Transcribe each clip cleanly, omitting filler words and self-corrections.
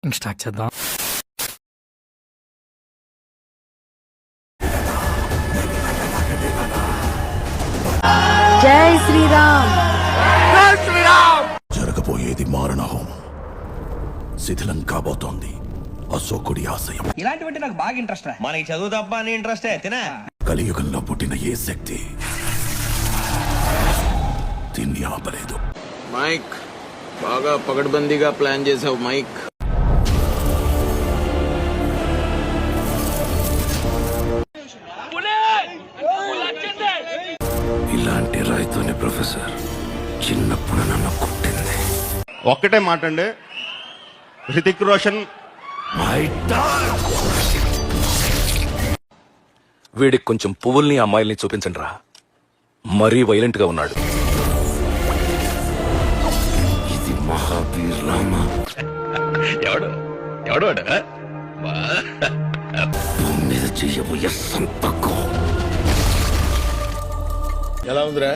ఇంక స్టార్ట్ చేద్దాం. జై శ్రీరామ్. జరగబోయేది మారణ హోమం. శిథిలం కాబోతోంది అశోకుడి ఆశయం. ఇలాంటివంటే నాకు బాగా ఇంట్రెస్ట్ రా. మనకి చదువు తప్ప అని ఇంట్రెస్టే తినా. కలియుగంలో పుట్టిన ఏ శక్తి దీన్ని ఆపలేదు. మైక్ బాగా పకడ్బందీగా ప్లాన్ చేసావు మైక్. ఇలాంటి రాయితోనే ప్రొఫెసర్ చిన్నప్పుడు నన్ను కొట్టింది. ఒక్కటే మాట అండి, హృతిక్ రోషన్ వీడికి కొంచెం పువ్వుల్ని అమ్మాయిల్ని చూపించండి రా, మరీ వైలెంట్ గా ఉన్నాడు. ఇది మహావీర్ రామ. భూమి మీద చెయ్యబోయే సంతకం. ఎలా ఉందిరా?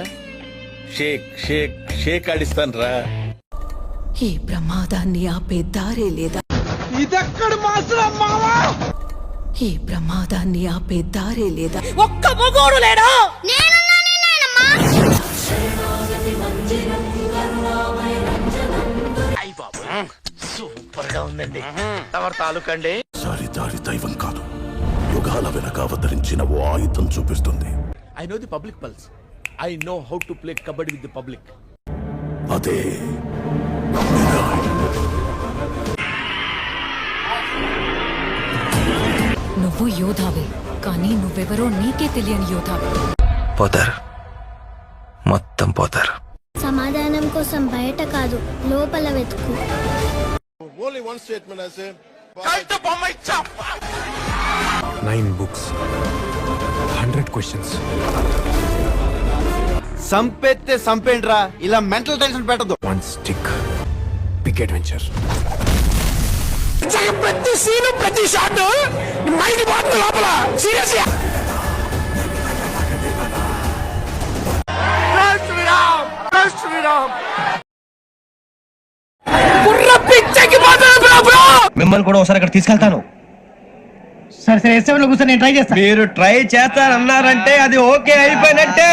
షేక్ షేక్ షేక్ ఆడిస్తాను రా. ఈ ప్రమాదాన్ని ఆపే దారే లేదా? ఈ ప్రమాదాన్ని ఆపే దారే లేదా? ఒక్క మగోడు లేడా? సూపర్ గా ఉందండి. తమరు తాలూకండి. సారి దారి దైవం కాదు, యుగాల వెనక అవతరించిన ఓ ఆయుధం చూపిస్తుంది. I know the public pulse. I know how to play kabaddi with the public. అదే నువ్వు యోధావే, కానీ నువ్వెవరో నీకే తెలియని యోధావే. పోతారు, మొత్తం పోతారు. సమాధానం కోసం బయట కాదు, లోపల వెతుకు. Only one statement I say 9 books, 100 questions. సంపెత్తే సంపేండ్రా, ఇలా మెంటల్ టెన్షన్ పెట్టదు. 1 stick, big adventure. ప్రతి సీను ప్రతి షాట్ మైండ్ పోతుంది లోపల. సీరియస్ గా మిమ్మల్ని కూడా ఒకసారి అక్కడ తీసుకెళ్తాను. సరే సరే ఎస్ఎంలో కూర్చొని నేను ట్రై చేస్తాను. మీరు ట్రై చేస్తారన్నారంటే అది ఓకే అయిపోయినట్టే.